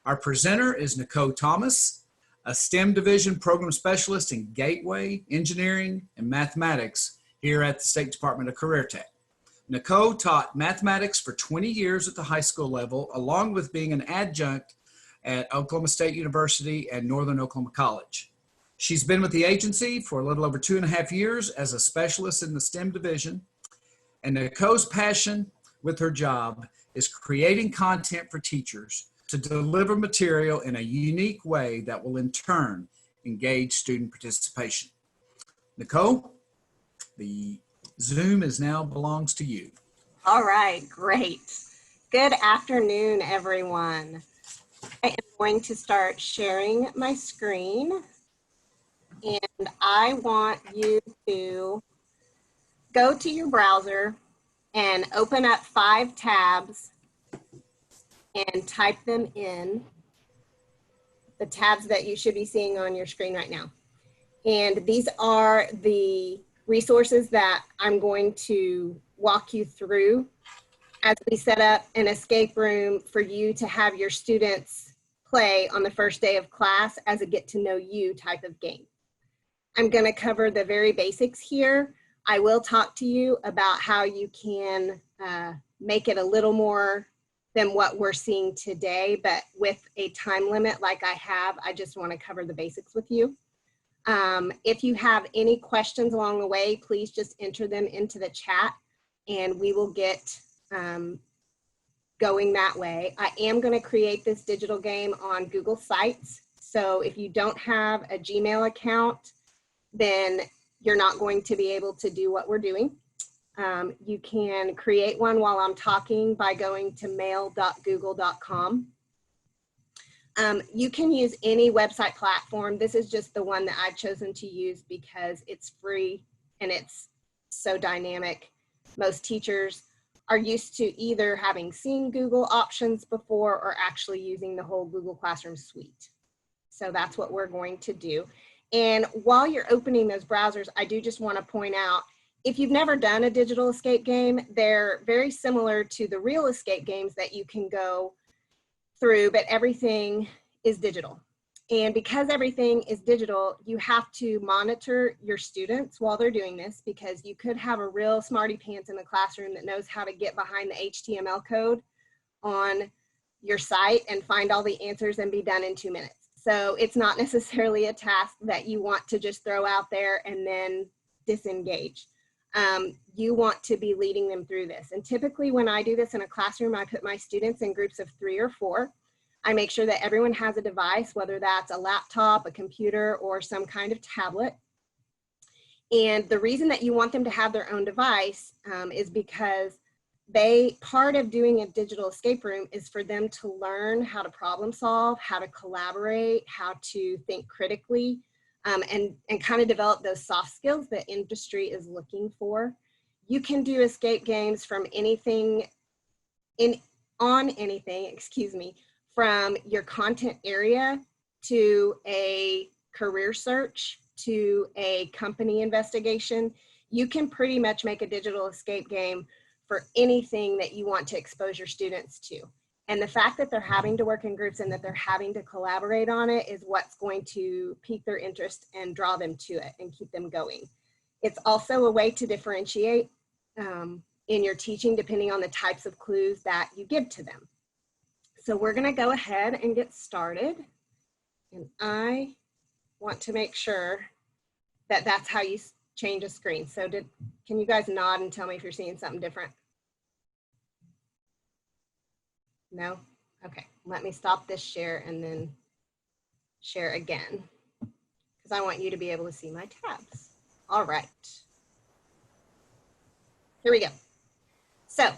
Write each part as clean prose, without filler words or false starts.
Our presenter is Nacoe Thomas, a STEM division program specialist in Gateway, Engineering, and Mathematics here at the State Department of CareerTech. Nacoe taught mathematics for 20 years at the high school level, along with being an adjunct at Oklahoma State University and Northern Oklahoma College. She's been with the agency for a little over 2.5 years as a specialist in the STEM division. And Nacoe's passion with her job is creating content for teachers to deliver material in a unique way that will in turn engage student participation. Nacoe, the Zoom now belongs to you. All right, great. Good afternoon, everyone. I am going to start sharing my screen, and I want you to go to your browser and open up 5 tabs and type them in, the tabs that you should be seeing on your screen right now. And these are the resources that I'm going to walk you through as we set up an escape room for you to have your students play on the first day of class as a get to know you type of game. I'm going to cover the very basics here. I will talk to you about how you can make it a little more than what we're seeing today, but with a time limit like I have, I just want to cover the basics with you. If you have any questions along the way, please just enter them into the chat and we will get going that way. I am going to create this digital game on Google Sites. So if you don't have a Gmail account, then you're not going to be able to do what we're doing. You can create one while I'm talking by going to mail.google.com. You can use any website platform. This is just the one that I've chosen to use because it's free and it's so dynamic. Most teachers are used to either having seen Google options before or actually using the whole Google Classroom suite. So that's what we're going to do. And while you're opening those browsers, I do just want to point out, if you've never done a digital escape game, they're very similar to the real escape games that you can go through, but everything is digital. And because everything is digital, you have to monitor your students while they're doing this, because you could have a real smarty pants in the classroom that knows how to get behind the HTML code on your site and find all the answers and be done in 2 minutes. So it's not necessarily a task that you want to just throw out there and then disengage. You want to be leading them through this. And typically when I do this in a classroom, I put my students in groups of 3 or 4. I make sure that everyone has a device, whether that's a laptop, a computer, or some kind of tablet. And the reason that you want them to have their own device is because part of doing a digital escape room is for them to learn how to problem solve, how to collaborate, how to think critically, and kind of develop those soft skills that industry is looking for. You can do escape games from from your content area to a career search to a company investigation. You can pretty much make a digital escape game for anything that you want to expose your students to. And the fact that they're having to work in groups and that they're having to collaborate on it is what's going to pique their interest and draw them to it and keep them going. It's also a way to differentiate in your teaching depending on the types of clues that you give to them. So we're gonna go ahead and get started. And I want to make sure that that's how you change a screen. So can you guys nod and tell me if you're seeing something different? No? Okay, let me stop this share and then share again, because I want you to be able to see my tabs. All right. Here we go. So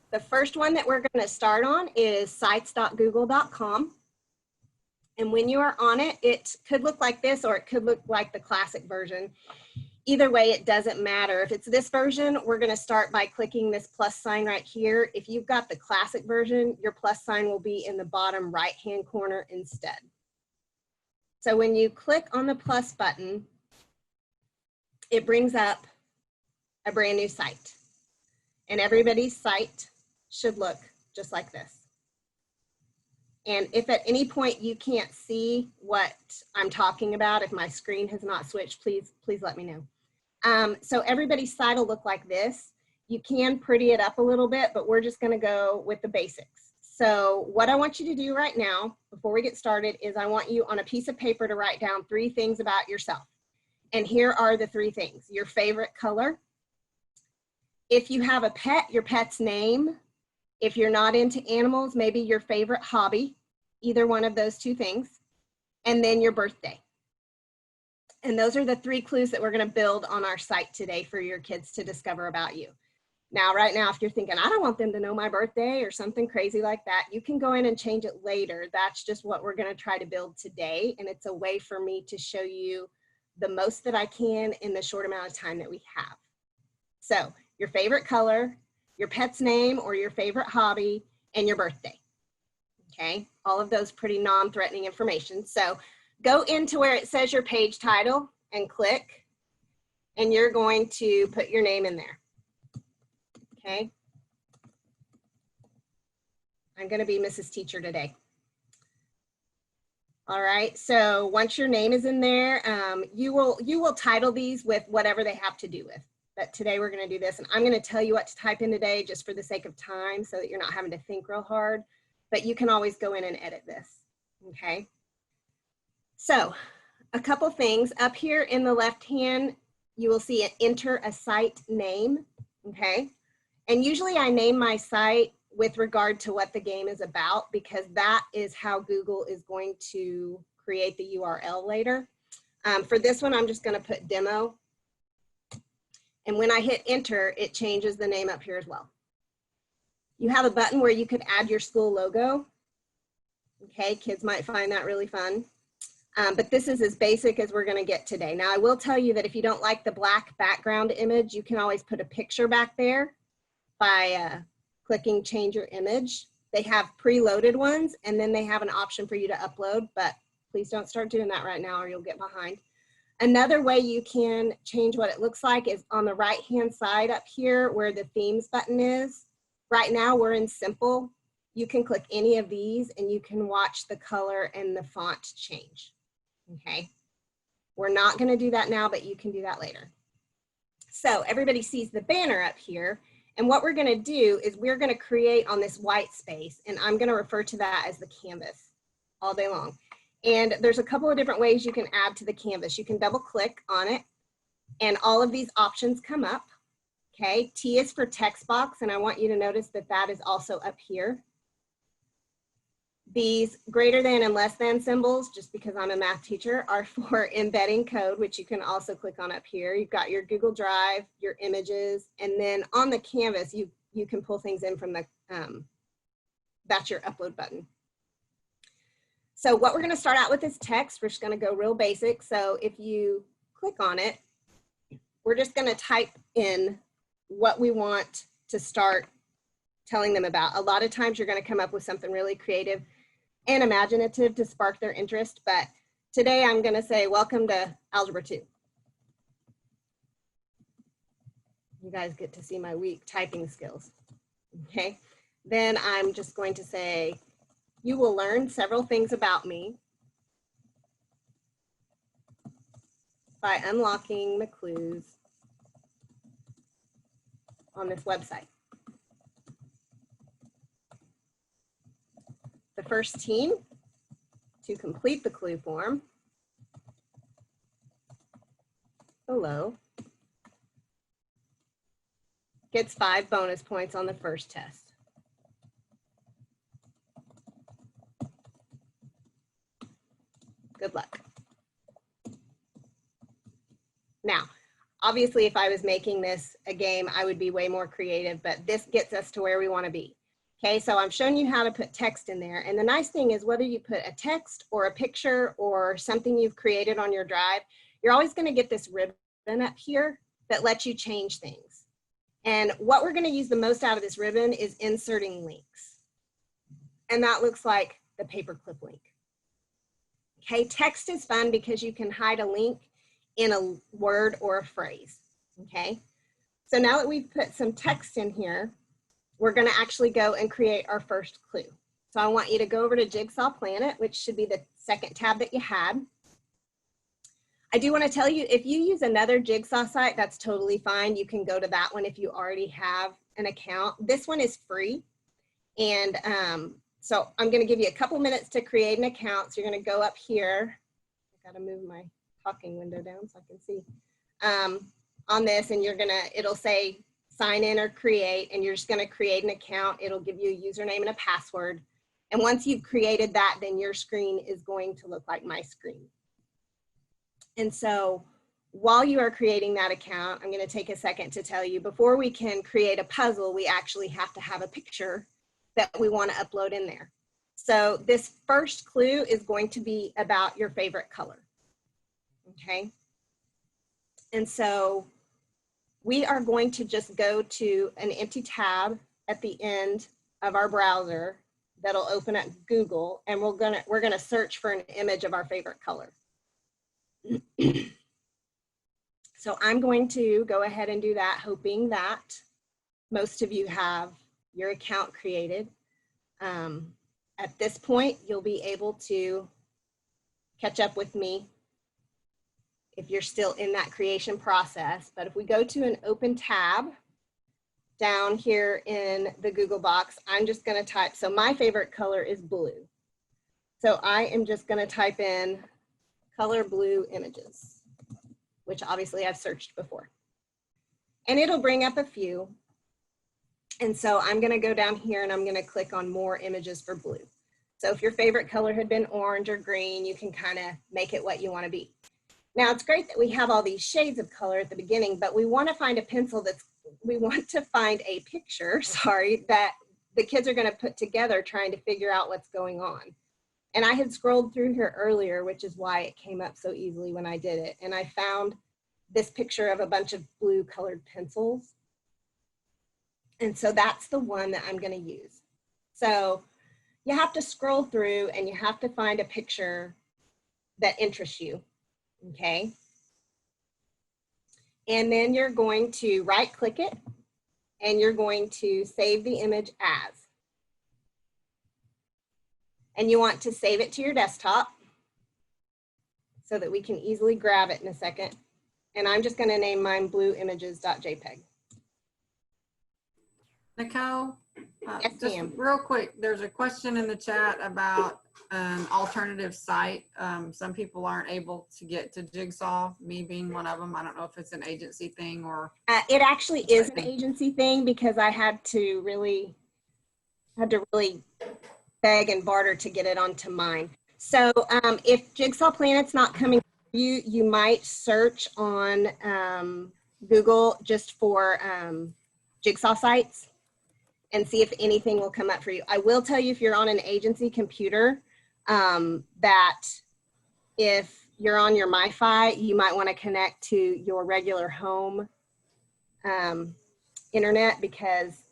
the first one that we're going to start on is sites.google.com. And when you are on it, it could look like this or it could look like the classic version. Either way, it doesn't matter. If it's this version, we're going to start by clicking this plus sign right here. If you've got the classic version, your plus sign will be in the bottom right-hand corner instead. So when you click on the plus button, it brings up a brand new site. And everybody's site should look just like this. And if at any point you can't see what I'm talking about, if my screen has not switched, please let me know. So everybody's site will look like this. You can pretty it up a little bit, but we're just gonna go with the basics. So what I want you to do right now, before we get started, is I want you on a piece of paper to write down 3 things about yourself. And here are the 3 things. Your favorite color. If you have a pet, your pet's name. If you're not into animals, maybe your favorite hobby, either one of those 2 things. And then your birthday. And those are the 3 clues that we're gonna build on our site today for your kids to discover about you. Now, right now, if you're thinking, I don't want them to know my birthday or something crazy like that, you can go in and change it later. That's just what we're gonna try to build today. And it's a way for me to show you the most that I can in the short amount of time that we have. So your favorite color, your pet's name or your favorite hobby, and your birthday. Okay, all of those pretty non-threatening information. So go into where it says your page title and click, and you're going to put your name in there. Okay, I'm going to be Mrs. Teacher today. All right, so once your name is in there, you will title these with whatever they have to do with. But today we're going to do this, and I'm going to tell you what to type in today just for the sake of time so that you're not having to think real hard. But you can always go in and edit this. Okay. So a couple things up here in the left hand, you will see enter a site name. Okay. And usually I name my site with regard to what the game is about, because that is how Google is going to create the URL later. For this one, I'm just going to put demo. And when I hit enter, it changes the name up here as well. You have a button where you could add your school logo. Okay, kids might find that really fun. But this is as basic as we're going to get today. Now, I will tell you that if you don't like the black background image, you can always put a picture back there by clicking change your image. They have preloaded ones, and then they have an option for you to upload, but please don't start doing that right now or you'll get behind. Another way you can change what it looks like is on the right-hand side up here where the themes button is. Right now we're in simple. You can click any of these and you can watch the color and the font change. Okay, we're not going to do that now, but you can do that later. So everybody sees the banner up here, and what we're going to do is we're going to create on this white space, and I'm going to refer to that as the canvas all day long. And there's a couple of different ways you can add to the canvas. You can double click on it and all of these options come up. Okay, T is for text box, and I want you to notice that that is also up here. These greater than and less than symbols, just because I'm a math teacher, are for embedding code, which you can also click on up here. You've got your Google Drive, your images, and then on the canvas, you can pull things in from the, that's your upload button. So what we're gonna start out with is text. We're just gonna go real basic. So if you click on it, we're just gonna type in what we want to start telling them about. A lot of times you're gonna come up with something really creative and imaginative to spark their interest, but today I'm gonna say, welcome to Algebra 2. You guys get to see my weak typing skills, okay? Then I'm just going to say, you will learn several things about me by unlocking the clues on this website. The first team to complete the clue form below gets 5 bonus points on the first test. Good luck. Now, obviously, if I was making this a game, I would be way more creative, but this gets us to where we want to be. Okay, so I'm showing you how to put text in there. And the nice thing is whether you put a text or a picture or something you've created on your drive, you're always going to get this ribbon up here that lets you change things. And what we're going to use the most out of this ribbon is inserting links. And that looks like the paperclip link. Okay, text is fun because you can hide a link in a word or a phrase. Okay, so now that we've put some text in here, we're going to actually go and create our first clue. So I want you to go over to Jigsaw Planet, which should be the second tab that you had. I do want to tell you, if you use another Jigsaw site, that's totally fine. You can go to that one if you already have an account. This one is free. And so I'm going to give you a couple minutes to create an account. So you're going to go up here. I got to move my talking window down so I can see. On this, and it'll say sign in or create, and you're just going to create an account. It'll give you a username and a password. And once you've created that, then your screen is going to look like my screen. And so while you are creating that account, I'm going to take a second to tell you, before we can create a puzzle, we actually have to have a picture that we want to upload in there. So this first clue is going to be about your favorite color. Okay. And so we are going to just go to an empty tab at the end of our browser that'll open up Google, and we're gonna search for an image of our favorite color. So I'm going to go ahead and do that, hoping that most of you have your account created. At this point, you'll be able to catch up with me if you're still in that creation process. But if we go to an open tab down here in the Google box, I'm just going to type, so my favorite color is blue. So I am just going to type in color blue images, which obviously I've searched before. And it'll bring up a few. And so I'm going to go down here and I'm going to click on more images for blue. So if your favorite color had been orange or green, you can kind of make it what you want to be. Now it's great that we have all these shades of color at the beginning, but we want to find a picture, sorry, that the kids are going to put together trying to figure out what's going on. And I had scrolled through here earlier, which is why it came up so easily when I did it. And I found this picture of a bunch of blue colored pencils. And so that's the one that I'm going to use. So you have to scroll through and you have to find a picture that interests you. Okay. And then you're going to right click it and you're going to save the image as. And you want to save it to your desktop so that we can easily grab it in a second. And I'm just going to name mine blueimages.jpg. Nicole, Yes, just ma'am. real quick, there's a question in the chat about an alternative site. Some people aren't able to get to Jigsaw, me being one of them. I don't know if it's an agency thing or. It actually is an agency thing because I had to really beg and barter to get it onto mine. So if Jigsaw Planet's not coming to you, you might search on Google just for Jigsaw sites and see if anything will come up for you. I will tell you, if you're on an agency computer, that if you're on your MiFi, you might want to connect to your regular home internet, because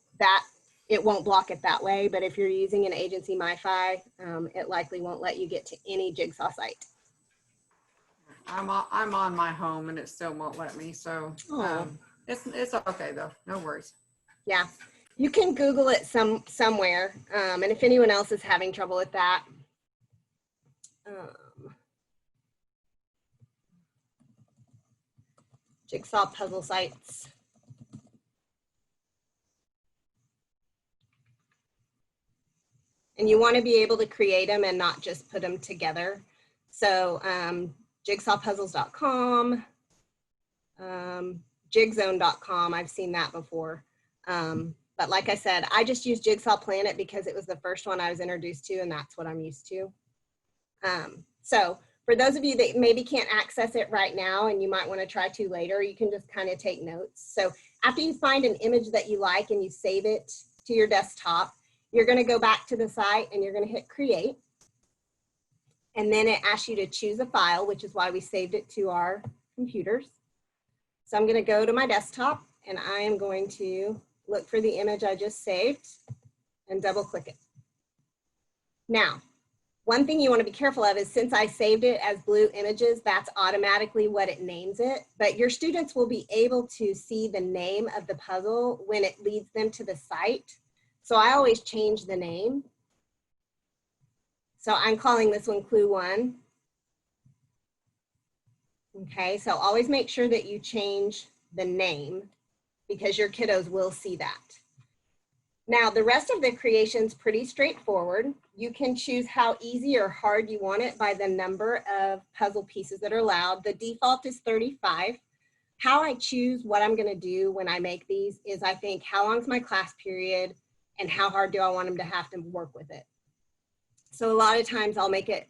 it won't block it that way. But if you're using an agency MiFi, it likely won't let you get to any Jigsaw site. I'm on my home and it still won't let me. So it's okay though. No worries. Yeah, you can Google it somewhere. And if anyone else is having trouble with that, Jigsaw puzzle sites. And you want to be able to create them and not just put them together. So jigsawpuzzles.com, jigzone.com, I've seen that before. But like I said, I just use Jigsaw Planet because it was the first one I was introduced to, and that's what I'm used to. So for those of you that maybe can't access it right now and you might want to try to later, you can just kind of take notes. So after you find an image that you like and you save it to your desktop, you're going to go back to the site and you're going to hit create. And then it asks you to choose a file, which is why we saved it to our computers. So I'm going to go to my desktop and I am going to look for the image I just saved and double click it. Now, one thing you want to be careful of is, since I saved it as blue images, that's automatically what it names it. But your students will be able to see the name of the puzzle when it leads them to the site. So I always change the name. So I'm calling this one Clue 1. Okay, so always make sure that you change the name because your kiddos will see that. Now, the rest of the creation's pretty straightforward. You can choose how easy or hard you want it by the number of puzzle pieces that are allowed. The default is 35. How I choose what I'm gonna do when I make these is I think, how long's my class period and how hard do I want them to have to work with it? So a lot of times I'll make it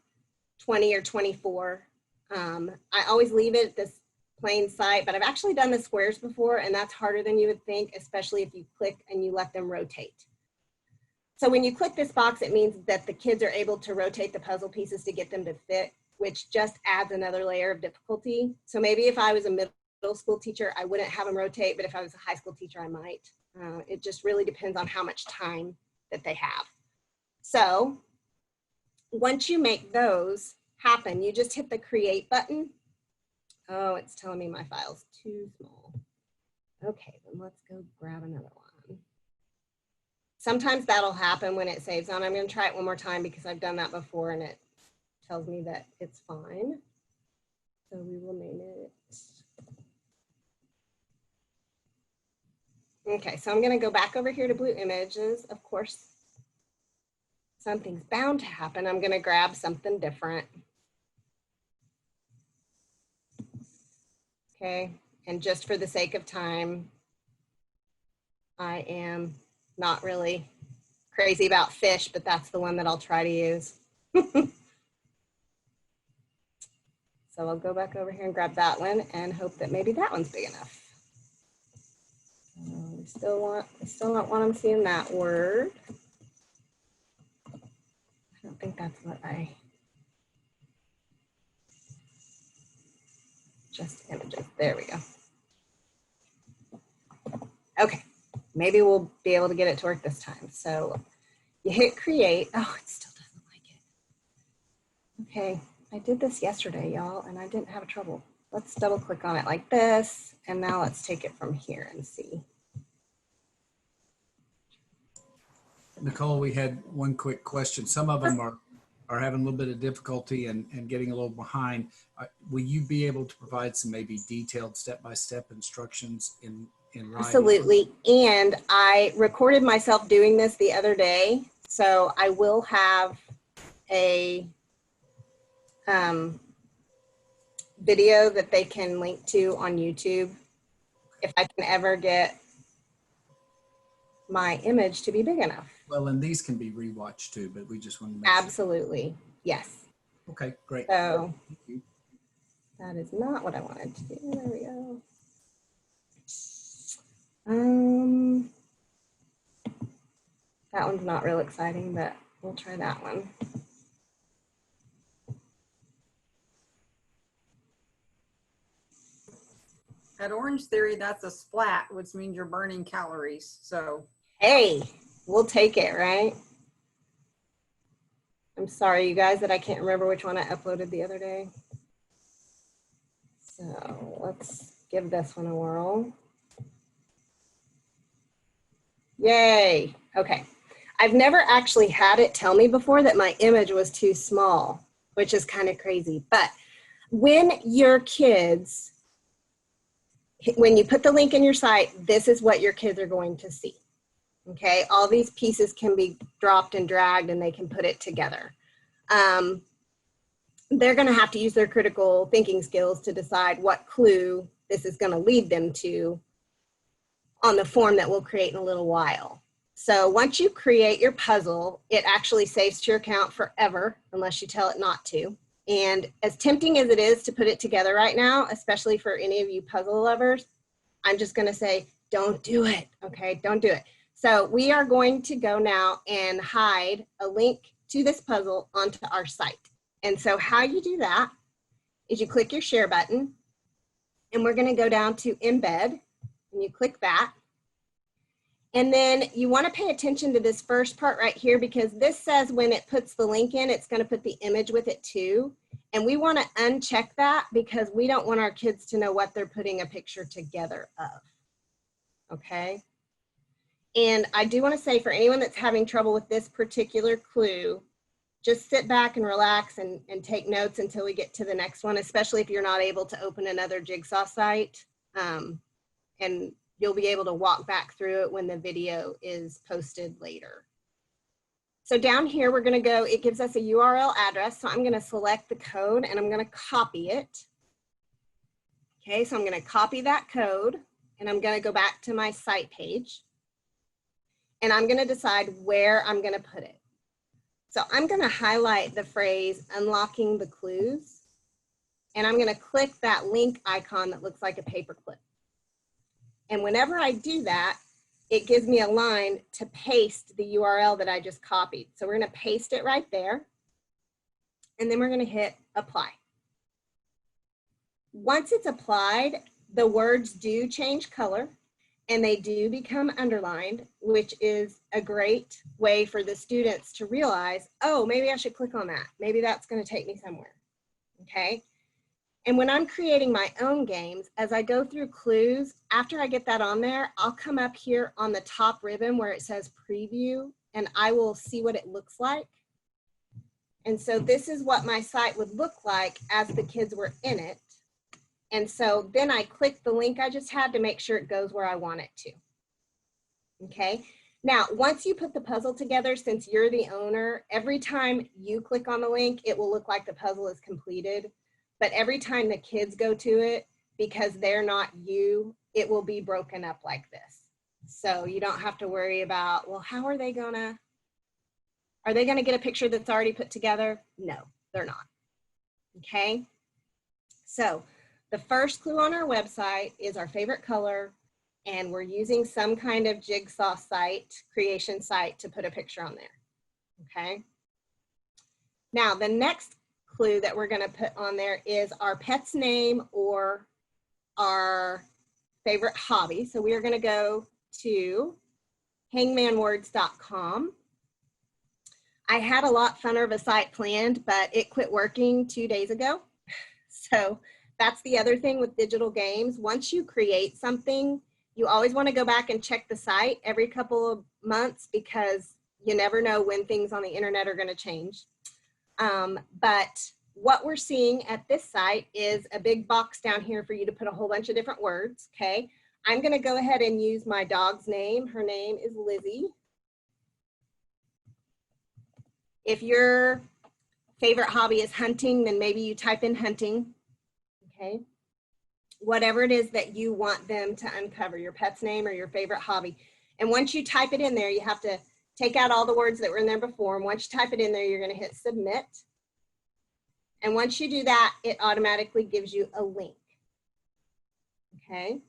20 or 24. I always leave it at this plain sight, but I've actually done the squares before, and that's harder than you would think, especially if you click and you let them rotate. So when you click this box, it means that the kids are able to rotate the puzzle pieces to get them to fit, which just adds another layer of difficulty. So maybe if I was a middle school teacher, I wouldn't have them rotate, but if I was a high school teacher, I might. It just really depends on how much time that they have. So once you make those happen, you just hit the create button. Oh, it's telling me my file's too small. Okay, then let's go grab another one. Sometimes that'll happen when it saves on. I'm going to try it one more time because I've done that before and it tells me that it's fine. So we will name it. Okay, so I'm going to go back over here to Blue Images. Of course, something's bound to happen. I'm going to grab something different. Okay, and just for the sake of time, I am not really crazy about fish, but that's the one that I'll try to use. So I'll go back over here and grab that one and hope that maybe that one's big enough. We still don't want them seeing that word. I don't think that's what just images. There we go. Okay, maybe we'll be able to get it to work this time. So you hit create. Oh, it still doesn't like it. Okay, I did this yesterday, y'all, and I didn't have trouble. Let's double click on it like this. And now let's take it from here and see. Nicole, we had one quick question. Some of them are having a little bit of difficulty and getting a little behind. Will you be able to provide some maybe detailed step-by-step instructions in writing? Absolutely. And I recorded myself doing this the other day. So I will have a video that they can link to on YouTube if I can ever get my image to be big enough. Well, and these can be rewatched too, but we just want to make Absolutely. Yes. Okay, great. So Thank you. that is not what I wanted to do. There we go. That one's not real exciting, but we'll try that one. At Orange Theory, that's a splat, which means you're burning calories. So, hey, we'll take it, right? I'm sorry, you guys, that I can't remember which one I uploaded the other day. So let's give this one a whirl. Yay. Okay. I've never actually had it tell me before that my image was too small, which is kind of crazy. But when your kids, when you put the link in your site, this is what your kids are going to see. Okay, all these pieces can be dropped and dragged and they can put it together. They're going to have to use their critical thinking skills to decide what clue this is going to lead them to on the form that we'll create in a little while. So once you create your puzzle, it actually saves to your account forever unless you tell it not to. And as tempting as it is to put it together right now, especially for any of you puzzle lovers, I'm just going to say, don't do it. Okay, don't do it. So we are going to go now and hide a link to this puzzle onto our site. And so how you do that is you click your share button and we're going to go down to embed and you click that. And then you want to pay attention to this first part right here because this says when it puts the link in, it's going to put the image with it too. And we want to uncheck that because we don't want our kids to know what they're putting a picture together of. Okay. And I do want to say for anyone that's having trouble with this particular clue, just sit back and relax and take notes until we get to the next one, especially if you're not able to open another Jigsaw site. And you'll be able to walk back through it when the video is posted later. So down here, we're gonna go, it gives us a URL address. So I'm gonna select the code and I'm gonna copy it. Okay, so I'm gonna copy that code and I'm gonna go back to my site page. And I'm gonna decide where I'm gonna put it. So I'm gonna highlight the phrase unlocking the clues. And I'm gonna click that link icon that looks like a paperclip. And whenever I do that, it gives me a line to paste the URL that I just copied. So we're gonna paste it right there. And then we're gonna hit apply. Once it's applied, the words do change color and they do become underlined, which is a great way for the students to realize, oh, maybe I should click on that. Maybe that's gonna take me somewhere, okay? And when I'm creating my own games, as I go through clues, after I get that on there, I'll come up here on the top ribbon where it says preview, and I will see what it looks like. And so this is what my site would look like as the kids were in it. And so then I click the link I just had to make sure it goes where I want it to. Okay. Now, once you put the puzzle together, since you're the owner, every time you click on the link, it will look like the puzzle is completed. But every time the kids go to it, because they're not you, it will be broken up like this. So you don't have to worry about, well, how are they gonna get a picture that's already put together? No, they're not. Okay. So the first clue on our website is our favorite color, and we're using some kind of Jigsaw site, creation site, to put a picture on there. Okay. Now the next clue that we're going to put on there is our pet's name or our favorite hobby. So we are going to go to hangmanwords.com. I had a lot funner of a site planned, but it quit working 2 days ago. So that's the other thing with digital games. Once you create something, you always want to go back and check the site every couple of months because you never know when things on the internet are going to change. But what we're seeing at this site is a big box down here for you to put a whole bunch of different words, okay? I'm gonna go ahead and use my dog's name. Her name is Lizzie. If your favorite hobby is hunting, then maybe you type in hunting, okay? Whatever it is that you want them to uncover, your pet's name or your favorite hobby. And once you type it in there, you have to take out all the words that were in there before. And once you type it in there, you're gonna hit submit. And once you do that, it automatically gives you a link, okay?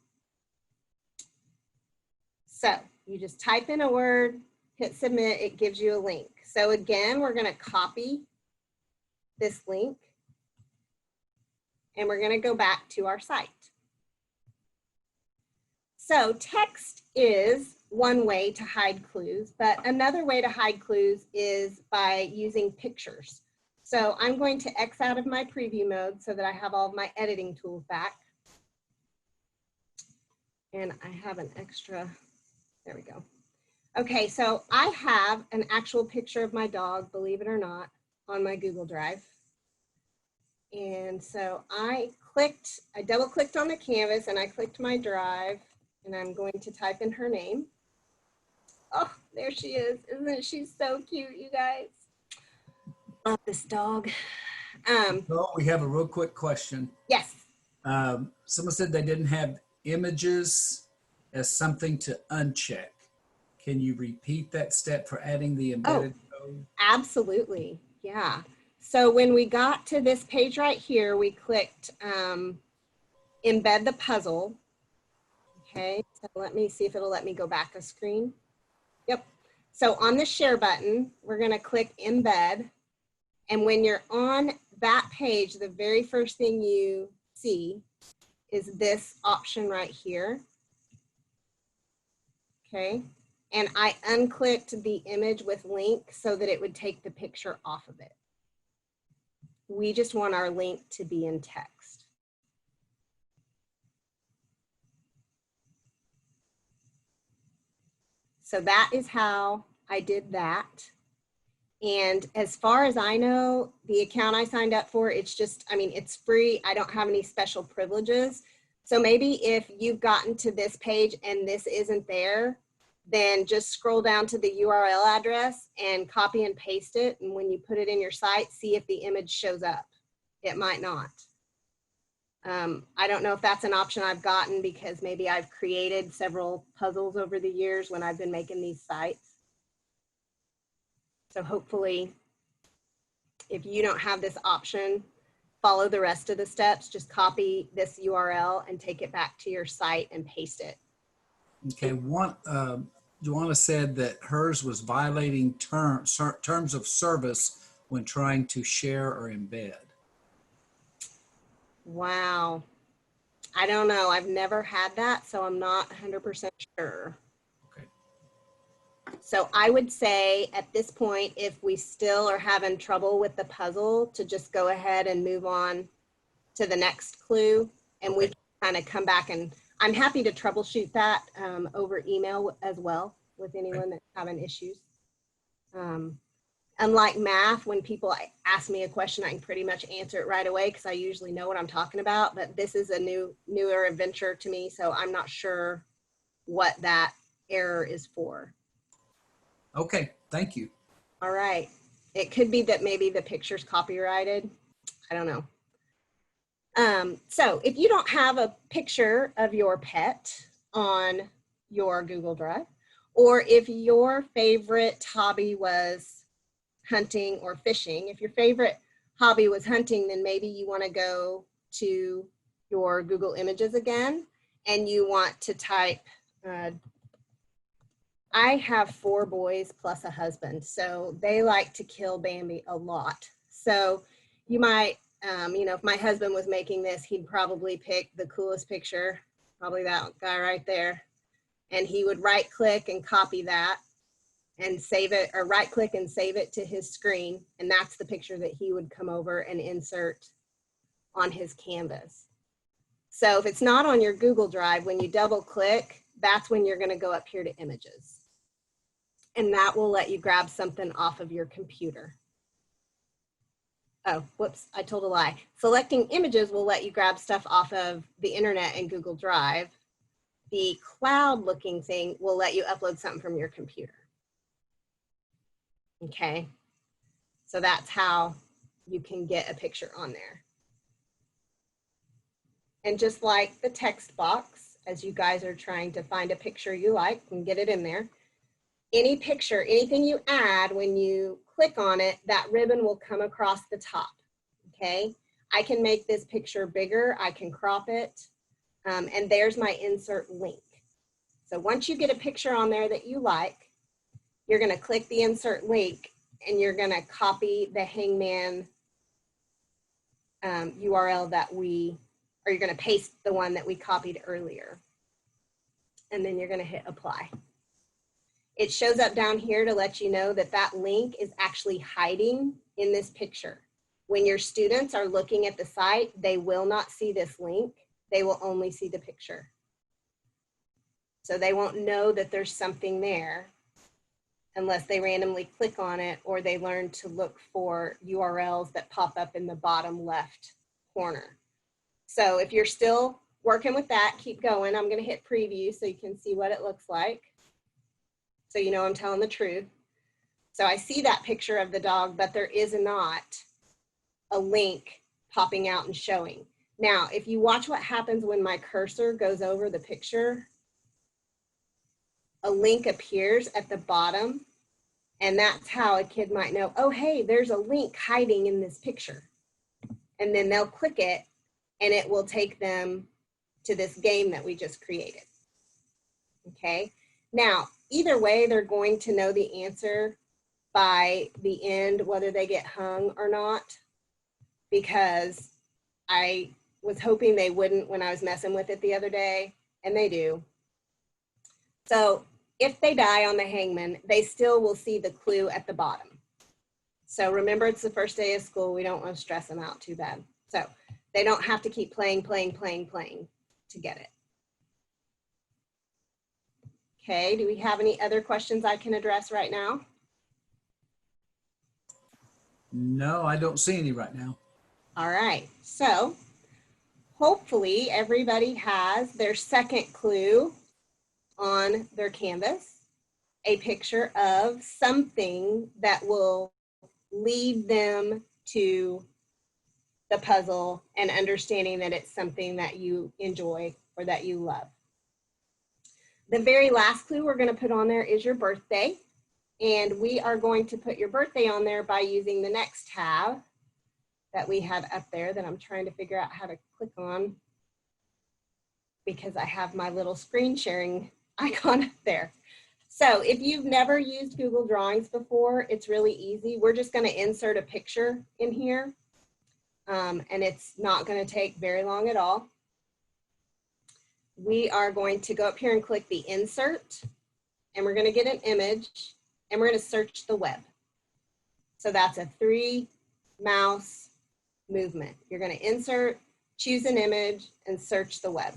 So you just type in a word, hit submit, it gives you a link. So again, we're gonna copy this link and we're gonna go back to our site. So text is one way to hide clues, but another way to hide clues is by using pictures. So I'm going to X out of my preview mode so that I have all of my editing tools back. And I have an extra, there we go. Okay, so I have an actual picture of my dog, believe it or not, on my Google Drive. And so I double clicked on the canvas and I clicked my drive and I'm going to type in her name. Oh, there she is. Isn't she so cute, you guys? Love this dog. So we have a real quick question. Yes. Someone said they didn't have images as something to uncheck. Can you repeat that step for adding the embedded code? Absolutely. Yeah. So when we got to this page right here, we clicked embed the puzzle. Okay. So let me see if it'll let me go back a screen. Yep. So on the share button, we're going to click embed. And when you're on that page, the very first thing you see is this option right here. Okay. And I unclicked the image with link so that it would take the picture off of it. We just want our link to be in text. So that is how I did that. And as far as I know, the account I signed up for, it's just, I mean, it's free. I don't have any special privileges. So maybe if you've gotten to this page and this isn't there, then just scroll down to the URL address and copy and paste it. And when you put it in your site, see if the image shows up. It might not. I don't know if that's an option I've gotten because maybe I've created several puzzles over the years when I've been making these sites. So hopefully, if you don't have this option, follow the rest of the steps. Just copy this URL and take it back to your site and paste it. Okay, Joanna said that hers was violating terms of service when trying to share or embed. Wow. I don't know. I've never had that, so I'm not 100% sure. Okay. So I would say at this point, if we still are having trouble with the puzzle, to just go ahead and move on to the next clue, and we can kind of come back, and I'm happy to troubleshoot that over email as well with anyone that's having issues. Unlike math, when people ask me a question, I can pretty much answer it right away because I usually know what I'm talking about, but this is a newer adventure to me, so I'm not sure what that error is for. Okay, thank you. All right. It could be that maybe the picture's copyrighted. I don't know. So if you don't have a picture of your pet on your Google Drive, or if your favorite hobby was hunting or fishing, if your favorite hobby was hunting, then maybe you want to go to your Google Images again, and you want to type, I have 4 boys plus a husband, so they like to kill Bambi a lot. So you might, you know, if my husband was making this, he'd probably pick the coolest picture, probably that guy right there. And he would right click and copy that and save it, or right click and save it to his screen. And that's the picture that he would come over and insert on his canvas. So if it's not on your Google Drive, when you double click, that's when you're going to go up here to images. And that will let you grab something off of your computer. Oh, whoops, I told a lie. Selecting images will let you grab stuff off of the internet and Google Drive. The cloud looking thing will let you upload something from your computer. Okay, so that's how you can get a picture on there. And just like the text box, as you guys are trying to find a picture you like and get it in there, any picture, anything you add, when you click on it, that ribbon will come across the top, okay? I can make this picture bigger, I can crop it, and there's my insert link. So once you get a picture on there that you like, you're gonna click the insert link and you're gonna copy the Hangman URL that or you're gonna paste the one that we copied earlier. And then you're gonna hit apply. It shows up down here to let you know that that link is actually hiding in this picture. When your students are looking at the site, they will not see this link. They will only see the picture. So they won't know that there's something there unless they randomly click on it or they learn to look for URLs that pop up in the bottom left corner. So if you're still working with that, keep going. I'm going to hit preview so you can see what it looks like. So you know I'm telling the truth. So I see that picture of the dog, but there is not a link popping out and showing. Now, if you watch what happens when my cursor goes over the picture, a link appears at the bottom, and that's how a kid might know, oh, hey, there's a link hiding in this picture. And then they'll click it, and it will take them to this game that we just created. Okay, now, either way, they're going to know the answer by the end, whether they get hung or not, because I was hoping they wouldn't when I was messing with it the other day, and they do. So if they die on the hangman, they still will see the clue at the bottom. So remember, it's the first day of school. We don't want to stress them out too bad. So they don't have to keep playing to get it. Okay, do we have any other questions I can address right now? No, I don't see any right now. All right, so hopefully everybody has their second clue on their canvas, a picture of something that will lead them to the puzzle and understanding that it's something that you enjoy or that you love. The very last clue we're going to put on there is your birthday. And we are going to put your birthday on there by using the next tab that we have up there that I'm trying to figure out how to click on because I have my little screen sharing icon up there. So if you've never used Google Drawings before, it's really easy. We're just going to insert a picture in here, and it's not going to take very long at all. We are going to go up here and click the insert, and we're going to get an image, and we're going to search the web. So that's a 3 mouse movement. You're going to insert, choose an image, and search the web.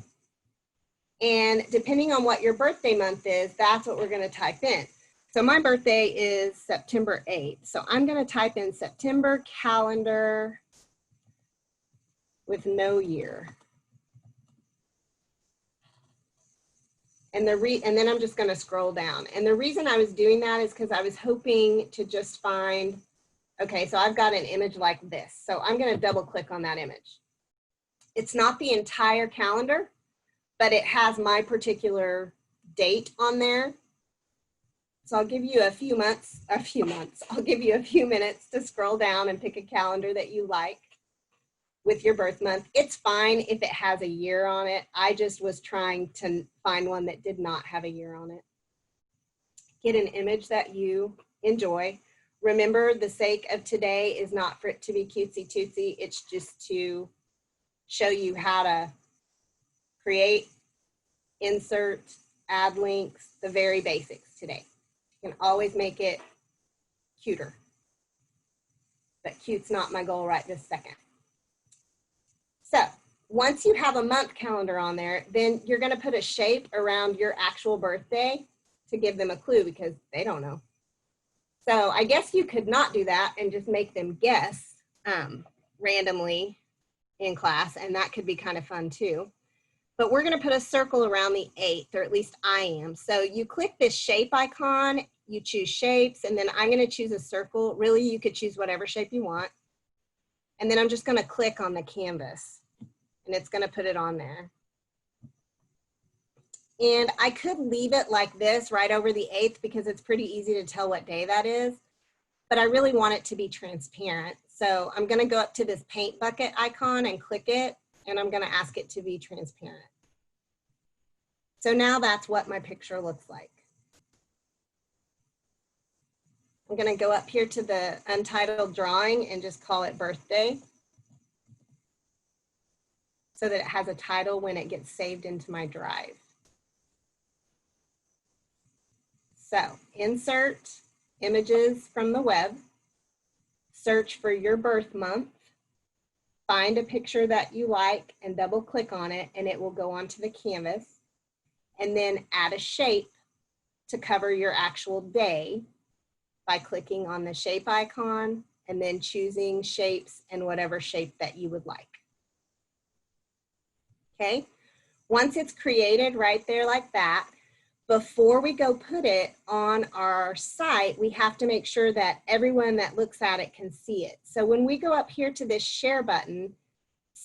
And depending on what your birthday month is, that's what we're going to type in. So my birthday is September 8th. So I'm going to type in September calendar with no year. And then I'm just going to scroll down. And the reason I was doing that is because I was hoping to just find, okay, so I've got an image like this. So I'm going to double click on that image. It's not the entire calendar, but it has my particular date on there. So I'll give you a few minutes to scroll down and pick a calendar that you like with your birth month. It's fine if it has a year on it. I just was trying to find one that did not have a year on it. Get an image that you enjoy. Remember, the sake of today is not for it to be cutesy tootsy. It's just to show you how to create, insert, add links, the very basics today. You can always make it cuter, but cute's not my goal right this second. So once you have a month calendar on there, then you're going to put a shape around your actual birthday to give them a clue because they don't know. So I guess you could not do that and just make them guess randomly in class, and that could be kind of fun too. But we're going to put a circle around the 8th, or at least I am. So you click this shape icon, you choose shapes, and then I'm going to choose a circle. Really, you could choose whatever shape you want. And then I'm just going to click on the canvas, and it's going to put it on there. And I could leave it like this right over the 8th because it's pretty easy to tell what day that is. But I really want it to be transparent. So I'm going to go up to this paint bucket icon and click it. And I'm going to ask it to be transparent. So now that's what my picture looks like. I'm going to go up here to the untitled drawing and just call it birthday so that it has a title when it gets saved into my drive. So insert images from the web, search for your birth month, find a picture that you like and double click on it and it will go onto the canvas, and then add a shape to cover your actual day by clicking on the shape icon and then choosing shapes and whatever shape that you would like. Okay, once it's created right there like that, before we go put it on our site, we have to make sure that everyone that looks at it can see it. So when we go up here to this share button,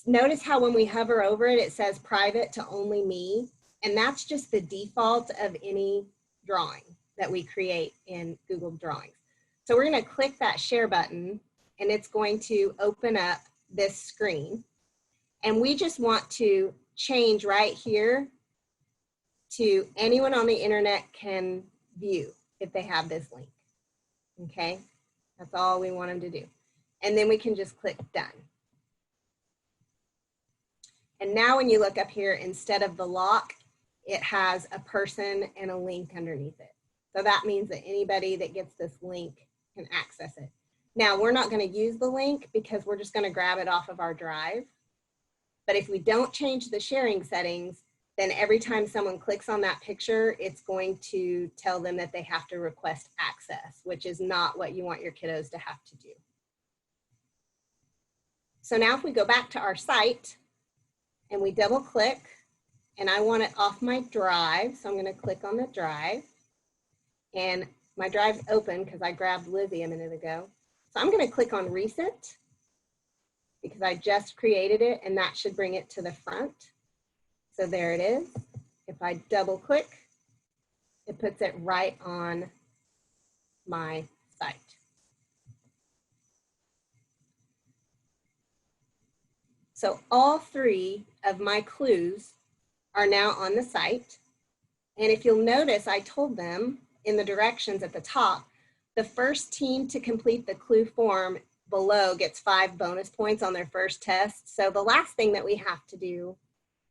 notice how when we hover over it, it says private to only me. And that's just the default of any drawing that we create in Google Drawings. So we're going to click that share button and it's going to open up this screen. And we just want to change right here to anyone on the internet can view if they have this link. Okay, that's all we want them to do. And then we can just click done. And now when you look up here, instead of the lock, it has a person and a link underneath it. So that means that anybody that gets this link can access it. Now we're not going to use the link because we're just going to grab it off of our drive. But if we don't change the sharing settings, then every time someone clicks on that picture, it's going to tell them that they have to request access, which is not what you want your kiddos to have to do. So now if we go back to our site and we double click, and I want it off my drive, so I'm going to click on the drive, and my drive's open because I grabbed Lizzie a minute ago. So I'm going to click on recent because I just created it, and that should bring it to the front. So there it is. If I double click, it puts it right on my site. So all 3 of my clues are now on the site. And if you'll notice, I told them in the directions at the top, the first team to complete the clue form below gets 5 bonus points on their first test. So the last thing that we have to do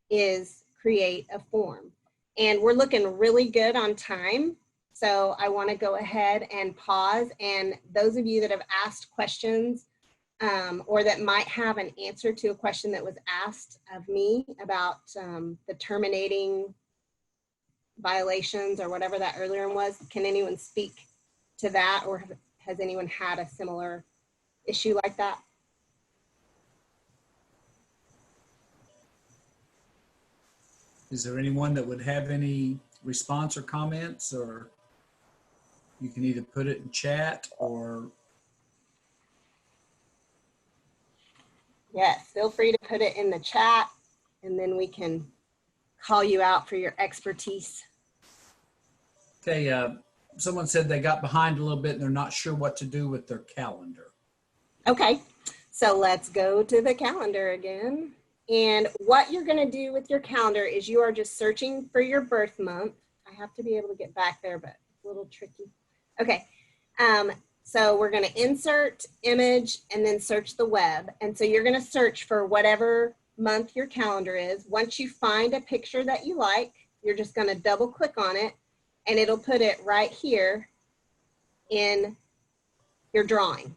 is create a form. And we're looking really good on time. So I want to go ahead and pause. And those of you that have asked questions or that might have an answer to a question that was asked of me about the terminating violations or whatever that earlier one was, can anyone speak to that, or has anyone had a similar issue like that? Is there anyone that would have any response or comments, or you can either put it in chat or. Yes, feel free to put it in the chat, and then we can call you out for your expertise. Okay, someone said they got behind a little bit and they're not sure what to do with their calendar. Okay, so let's go to the calendar again. And what you're going to do with your calendar is you are just searching for your birth month. I have to be able to get back there, but it's a little tricky. Okay, so we're going to insert image and then search the web. And so you're going to search for whatever month your calendar is. Once you find a picture that you like, you're just going to double click on it, and it'll put it right here in your drawing.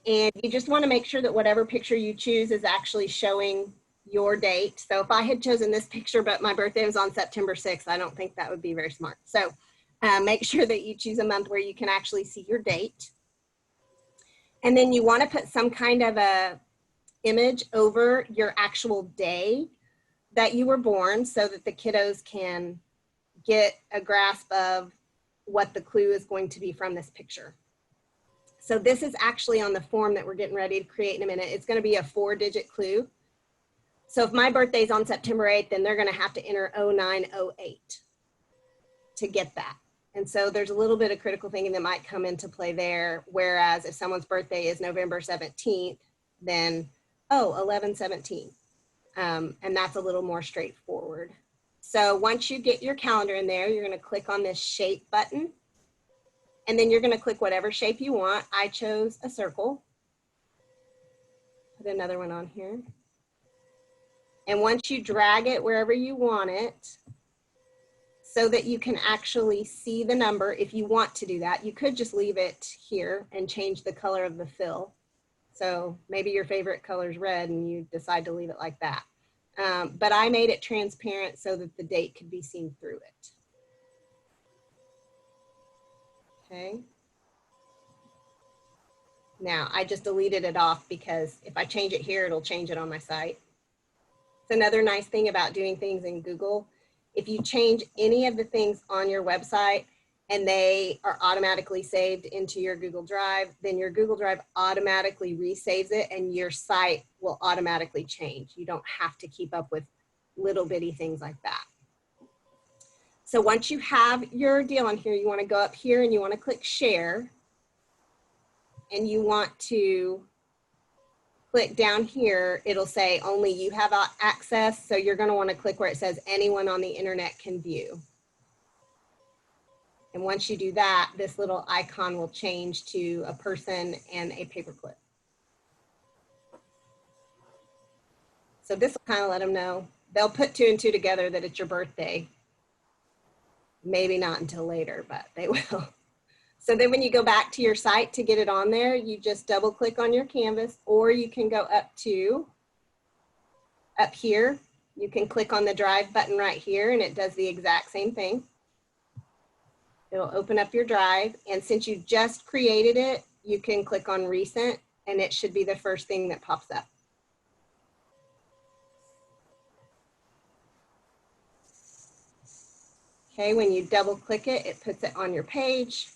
And you just want to make sure that whatever picture you choose is actually showing your date. So if I had chosen this picture, but my birthday was on September 6th, I don't think that would be very smart. So make sure that you choose a month where you can actually see your date. And then you want to put some kind of a image over your actual day that you were born so that the kiddos can get a grasp of what the clue is going to be from this picture. So this is actually on the form that we're getting ready to create in a minute. It's going to be a 4-digit clue. So if my birthday is on September 8th, then they're going to have to enter 0908 to get that. And so there's a little bit of critical thinking that might come into play there. Whereas if someone's birthday is November 17th, then, 11/17. And that's a little more straightforward. So once you get your calendar in there, you're going to click on this shape button. And then you're going to click whatever shape you want. I chose a circle. Put another one on here. And once you drag it wherever you want it, so that you can actually see the number, if you want to do that, you could just leave it here and change the color of the fill. So maybe your favorite color is red and you decide to leave it like that. But I made it transparent so that the date could be seen through it. Okay. Now I just deleted it off because if I change it here, it'll change it on my site. It's another nice thing about doing things in Google. If you change any of the things on your website and they are automatically saved into your Google Drive, then your Google Drive automatically resaves it and your site will automatically change. You don't have to keep up with little bitty things like that. So once you have your deal on here, you want to go up here and you want to click share. And you want to click down here. It'll say only you have access. So you're going to want to click where it says anyone on the internet can view. And once you do that, this little icon will change to a person and a paperclip. So this will kind of let them know. They'll put 2 and 2 together that it's your birthday. Maybe not until later, but they will. So then when you go back to your site to get it on there, you just double click on your canvas, or you can go up here. You can click on the drive button right here and it does the exact same thing. It'll open up your drive, and since you just created it, you can click on recent and it should be the first thing that pops up. Okay, when you double click it, it puts it on your page.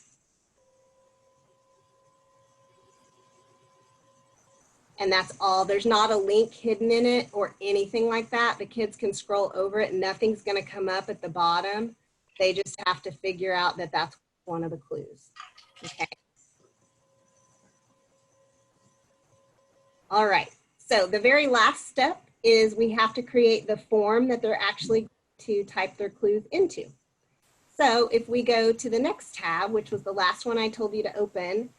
And that's all. There's not a link hidden in it or anything like that. The kids can scroll over it. Nothing's going to come up at the bottom. They just have to figure out that that's one of the clues. Okay. All right. So the very last step is we have to create the form that they're actually to type their clues into. So if we go to the next tab, which was the last one I told you to open,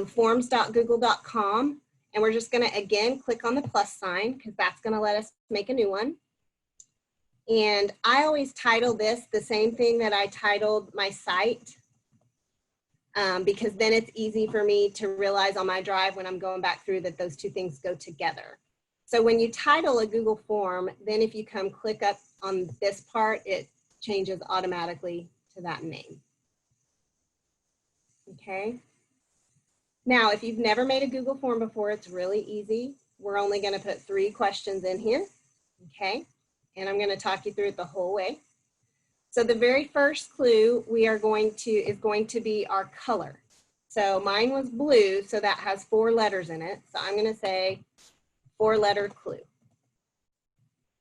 forms.google.com, and we're just going to, again, click on the plus sign because that's going to let us make a new one. And I always title this the same thing that I titled my site because then it's easy for me to realize on my drive when I'm going back through that those two things go together. So when you title a Google form, then if you come click up on this part, it changes automatically to that name. Okay. Now, if you've never made a Google form before, it's really easy. We're only going to put 3 questions in here. Okay. And I'm going to talk you through it the whole way. So the very first clue is going to be our color. So mine was blue, so that has 4 letters in it. So I'm going to say 4-letter clue.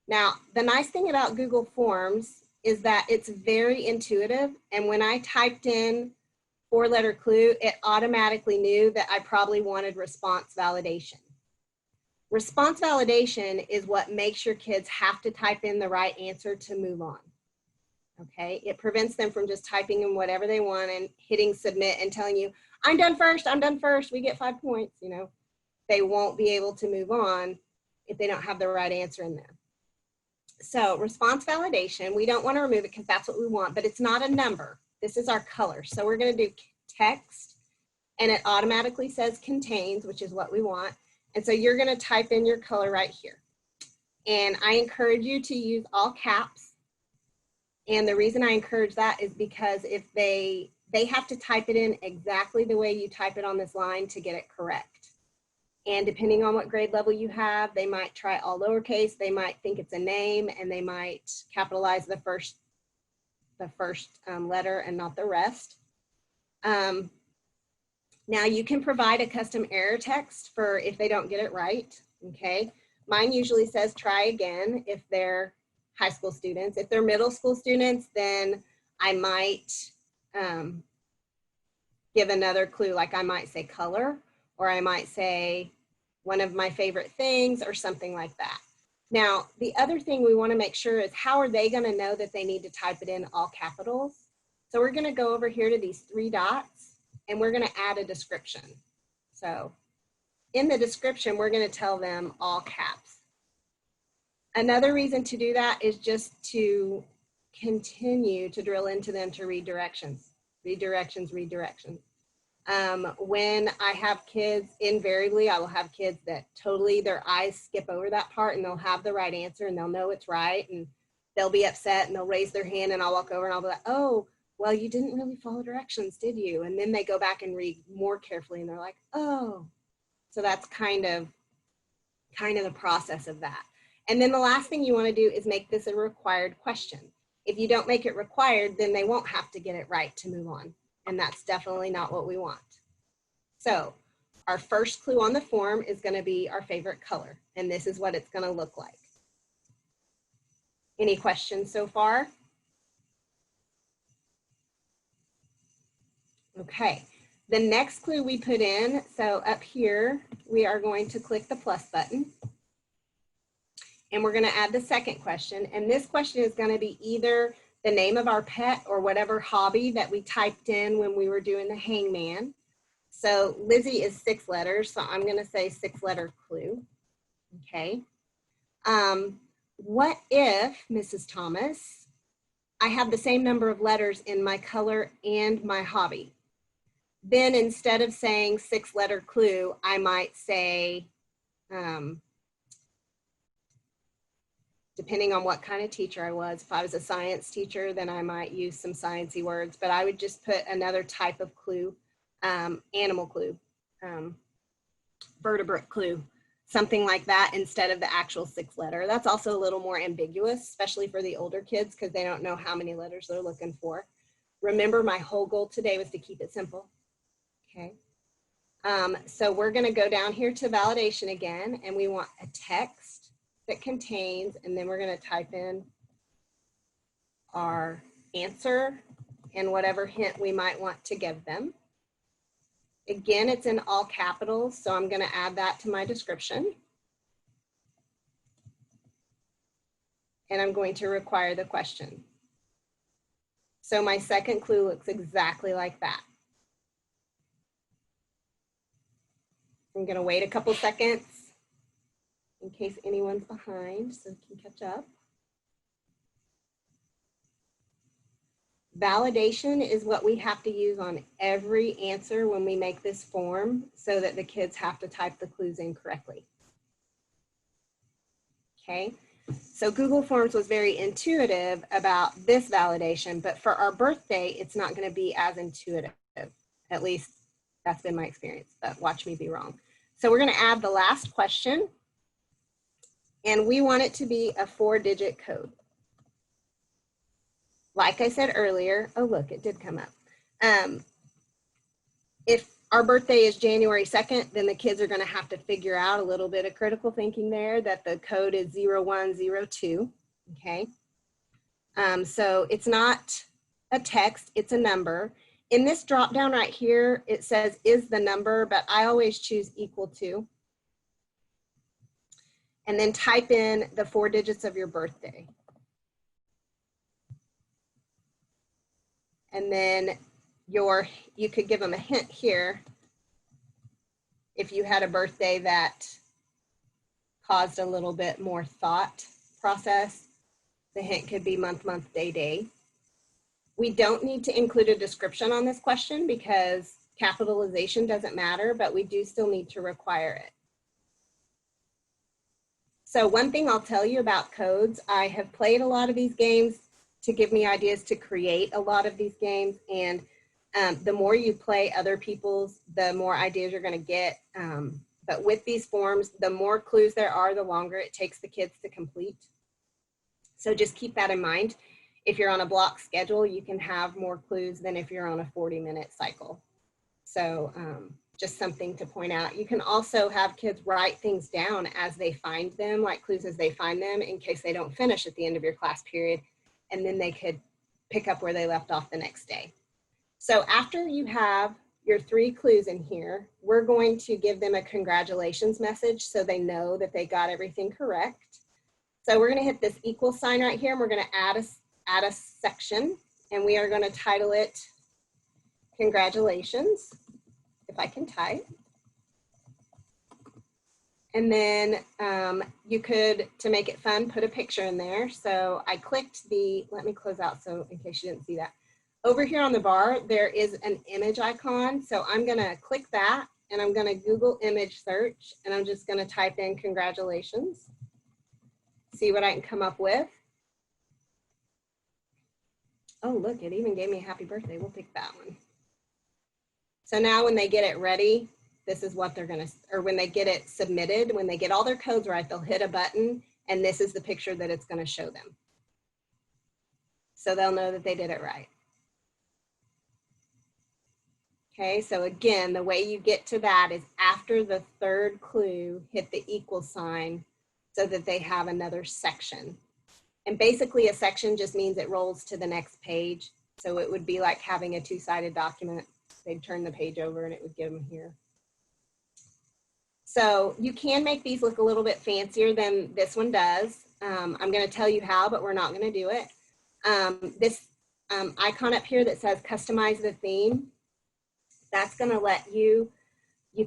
Now, the nice thing about Google Forms is that it's very intuitive. And when I typed in 4-letter clue, it automatically knew that I probably wanted response validation. Response validation is what makes your kids have to type in the right answer to move on. Okay, it prevents them from just typing in whatever they want and hitting submit and telling you, I'm done first, we get 5 points, you know. They won't be able to move on if they don't have the right answer in there. So response validation, we don't want to remove it because that's what we want, but it's not a number. This is our color. So we're going to do text, and it automatically says contains, which is what we want. And so you're going to type in your color right here. And I encourage you to use all caps. And the reason I encourage that is because if they have to type it in exactly the way you type it on this line to get it correct. And depending on what grade level you have, they might try all lowercase, they might think it's a name, and they might capitalize the first letter and not the rest. Now you can provide a custom error text for if they don't get it right, okay? Mine usually says try again if they're high school students. If they're middle school students, then I might give another clue, like I might say color, or I might say one of my favorite things or something like that. Now, the other thing we want to make sure is how are they going to know that they need to type it in all capitals? So we're going to go over here to these 3 dots and we're going to add a description. So in the description, we're going to tell them all caps. Another reason to do that is just to continue to drill into them to read directions. Redirections. When I have kids, invariably I will have kids that totally their eyes skip over that part and they'll have the right answer and they'll know it's right and they'll be upset and they'll raise their hand and I'll walk over and I'll be like, oh, well, you didn't really follow directions, did you? And then they go back and read more carefully and they're like, oh. So that's kind of the process of that. And then the last thing you want to do is make this a required question. If you don't make it required, then they won't have to get it right to move on. And that's definitely not what we want. So our first clue on the form is going to be our favorite color. And this is what it's going to look like. Any questions so far? Okay. The next clue we put in, so up here, we are going to click the plus button. And we're going to add the second question. And this question is going to be either the name of our pet or whatever hobby that we typed in when we were doing the hangman. So Lizzie is 6 letters, so I'm going to say 6-letter clue. Okay. What if, Mrs. Thomas, I have the same number of letters in my color and my hobby? Then instead of saying 6-letter clue, I might say, depending on what kind of teacher I was. If I was a science teacher, then I might use some sciencey words, but I would just put another type of clue, animal clue. vertebrate clue, something like that instead of the actual 6-letter. That's also a little more ambiguous, especially for the older kids because they don't know how many letters they're looking for. Remember, my whole goal today was to keep it simple. Okay. So we're going to go down here to validation again, and we want a text that contains, and then we're going to type in our answer and whatever hint we might want to give them. Again, it's in all capitals, so I'm going to add that to my description. And I'm going to require the question. So my second clue looks exactly like that. I'm going to wait a couple seconds in case anyone's behind so we can catch up. Validation is what we have to use on every answer when we make this form so that the kids have to type the clues in correctly. Okay, so Google Forms was very intuitive about this validation, but for our birthday, it's not going to be as intuitive. At least that's been my experience, but watch me be wrong. So we're going to add the last question, and we want it to be a 4-digit code. Like I said earlier, oh look, it did come up. If our birthday is January 2nd, then the kids are going to have to figure out a little bit of critical thinking there that the code is 0102, okay? So it's not a text, it's a number. In this drop down right here, it says is the number, but I always choose equal to. And then type in the 4 digits of your birthday. And then you could give them a hint here if you had a birthday that caused a little bit more thought process. The hint could be month, month, day, day. We don't need to include a description on this question because capitalization doesn't matter, but we do still need to require it. So one thing I'll tell you about codes, I have played a lot of these games to give me ideas to create a lot of these games, and the more you play other people's, the more ideas you're going to get. But with these forms, the more clues there are, the longer it takes the kids to complete. So just keep that in mind. If you're on a block schedule, you can have more clues than if you're on a 40-minute cycle. So just something to point out. You can also have kids write things down as they find them, like clues as they find them, in case they don't finish at the end of your class period, and then they could pick up where they left off the next day. So after you have your 3 clues in here, we're going to give them a congratulations message so they know that they got everything correct. So we're going to hit this equal sign right here, and we're going to add a section, and we are going to title it congratulations, if I can type. And then you could, to make it fun, put a picture in there. So I clicked the, let me close out so in case you didn't see that. Over here on the bar, there is an image icon. So I'm gonna click that, and I'm gonna Google image search, and I'm just gonna type in congratulations. See what I can come up with. Oh, look, it even gave me a happy birthday. We'll pick that one. So now when they get it ready, this is what they're gonna, or when they get it submitted, when they get all their codes right, they'll hit a button, and this is the picture that it's gonna show them. So they'll know that they did it right. Okay, so again, the way you get to that is after the 3rd clue, hit the equal sign so that they have another section. And basically a section just means it rolls to the next page. So it would be like having a 2-sided document. They'd turn the page over and it would give them here. So you can make these look a little bit fancier than this one does. I'm going to tell you how, but we're not going to do it. This icon up here that says customize the theme, that's going to let you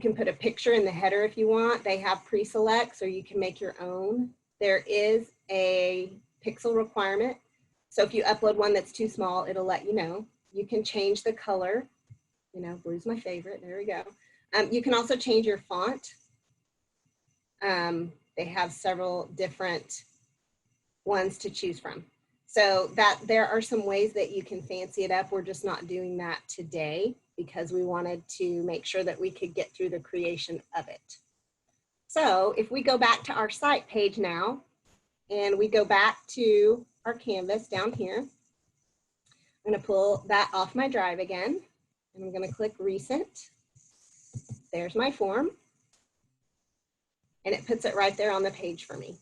can put a picture in the header if you want. They have pre-selects, or you can make your own. There is a pixel requirement. So if you upload one that's too small, it'll let you know. You can change the color. You know, blue's my favorite. There we go. You can also change your font. They have several different ones to choose from. So that there are some ways that you can fancy it up. We're just not doing that today because we wanted to make sure that we could get through the creation of it. So if we go back to our site page now, and we go back to our canvas down here, I'm going to pull that off my drive again, and I'm going to click recent. There's my form, and it puts it right there on the page for me.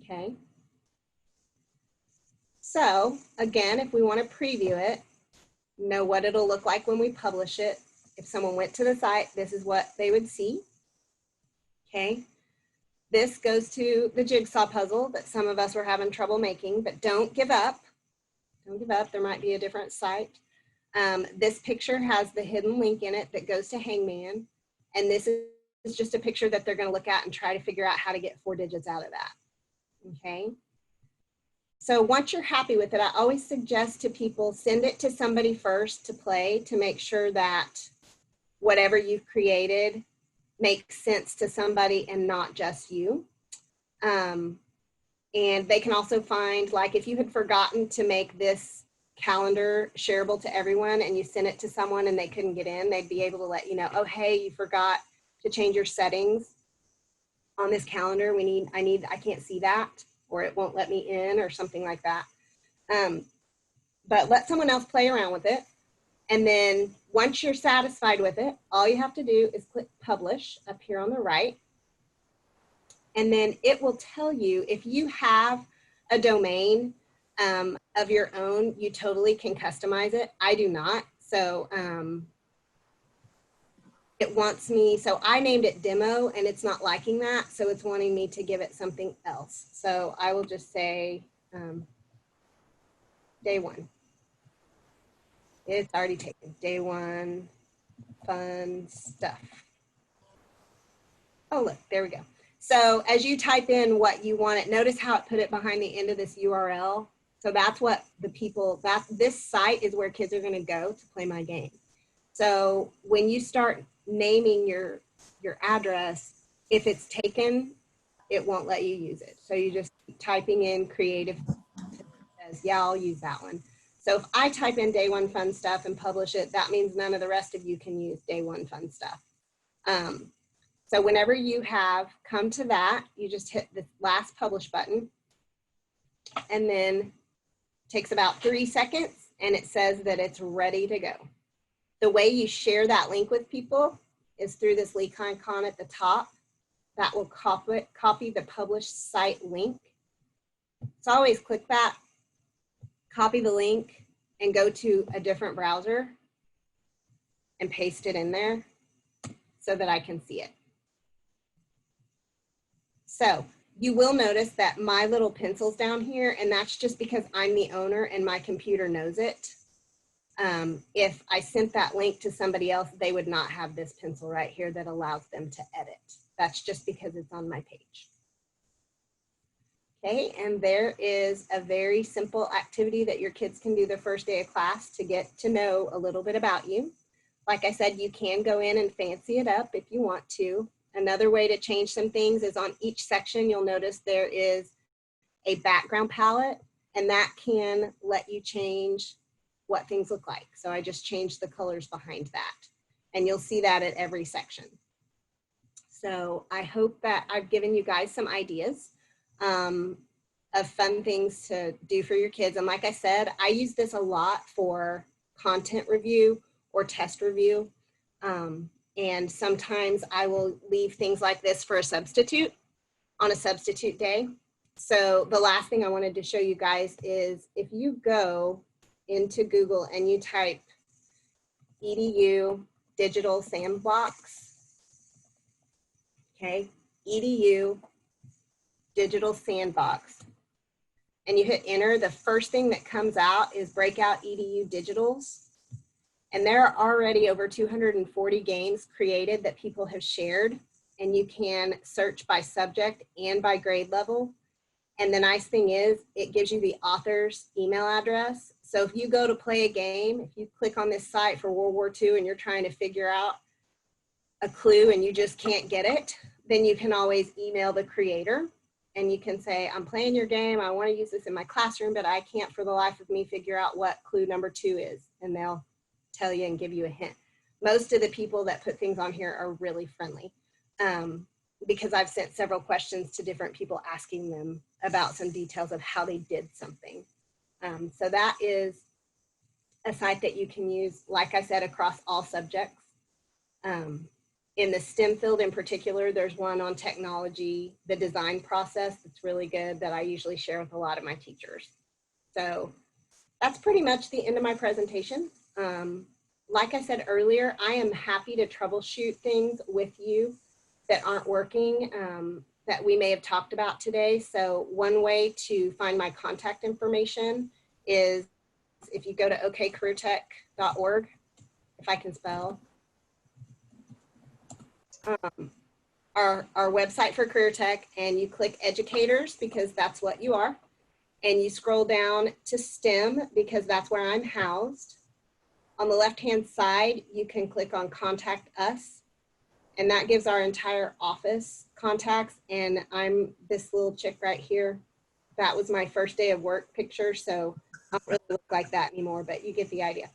Okay. So again, if we want to preview it, know what it'll look like when we publish it. If someone went to the site, this is what they would see. Okay. This goes to the jigsaw puzzle that some of us were having trouble making, but don't give up. Don't give up. There might be a different site. This picture has the hidden link in it that goes to Hangman. And this is just a picture that they're going to look at and try to figure out how to get 4 digits out of that. Okay. So once you're happy with it, I always suggest to people, send it to somebody first to play to make sure that whatever you've created makes sense to somebody and not just you. And they can also find, like if you had forgotten to make this calendar shareable to everyone and you sent it to someone and they couldn't get in, they'd be able to let you know, oh, hey, you forgot to change your settings on this calendar. I can't see that, or it won't let me in or something like that. But let someone else play around with it. And then once you're satisfied with it, all you have to do is click publish up here on the right. And then it will tell you if you have a domain of your own, you totally can customize it. I do not. So it wants me, so I named it demo and it's not liking that. So it's wanting me to give it something else. So I will just say day 1. It's already taken. Day 1, fun stuff. Oh, look, there we go. So as you type in what you want it, notice how it put it behind the end of this URL. So that's what the people, this site is where kids are going to go to play my game. So when you start naming your address, if it's taken, it won't let you use it. So you just keep typing in creative, says, yeah, I'll use that one. So if I type in day 1 fun stuff and publish it, that means none of the rest of you can use day 1 fun stuff. So whenever you have come to that, you just hit the last publish button, and then it takes about 3 seconds and it says that it's ready to go. The way you share that link with people is through this link icon at the top. That will copy the published site link. So always click that, copy the link, and go to a different browser and paste it in there so that I can see it. So you will notice that my little pencil's down here, and that's just because I'm the owner and my computer knows it. If I sent that link to somebody else, they would not have this pencil right here that allows them to edit. That's just because it's on my page. Okay, and there is a very simple activity that your kids can do the first day of class to get to know a little bit about you. Like I said, you can go in and fancy it up if you want to. Another way to change some things is on each section, you'll notice there is a background palette, and that can let you change what things look like. So I just changed the colors behind that, and you'll see that at every section. So I hope that I've given you guys some ideas of fun things to do for your kids. And like I said, I use this a lot for content review or test review. And sometimes I will leave things like this for a substitute on a substitute day. So the last thing I wanted to show you guys is if you go into Google and you type Edu Digital Sandbox, okay, Edu Digital Sandbox, and you hit enter, the first thing that comes out is Breakout Edu Digitals. And there are already over 240 games created that people have shared, and you can search by subject and by grade level. And the nice thing is it gives you the author's email address. So if you go to play a game, if you click on this site for World War II and you're trying to figure out a clue and you just can't get it, then you can always email the creator and you can say, I'm playing your game, I want to use this in my classroom, but I can't for the life of me figure out what clue number 2 is. And they'll tell you and give you a hint. Most of the people that put things on here are really friendly. because I've sent several questions to different people asking them about some details of how they did something. So that is a site that you can use, like I said, across all subjects. In the STEM field in particular, there's one on technology, the design process that's really good that I usually share with a lot of my teachers. So that's pretty much the end of my presentation. Like I said earlier, I am happy to troubleshoot things with you that aren't working that we may have talked about today. So one way to find my contact information is if you go to okcareertech.org, if I can spell. Our website for CareerTech, and you click educators because that's what you are. And you scroll down to STEM because that's where I'm housed. On the left-hand side, you can click on Contact Us, and that gives our entire office contacts. And I'm this little chick right here. That was my first day of work picture, so I don't really look like that anymore, but you get the idea.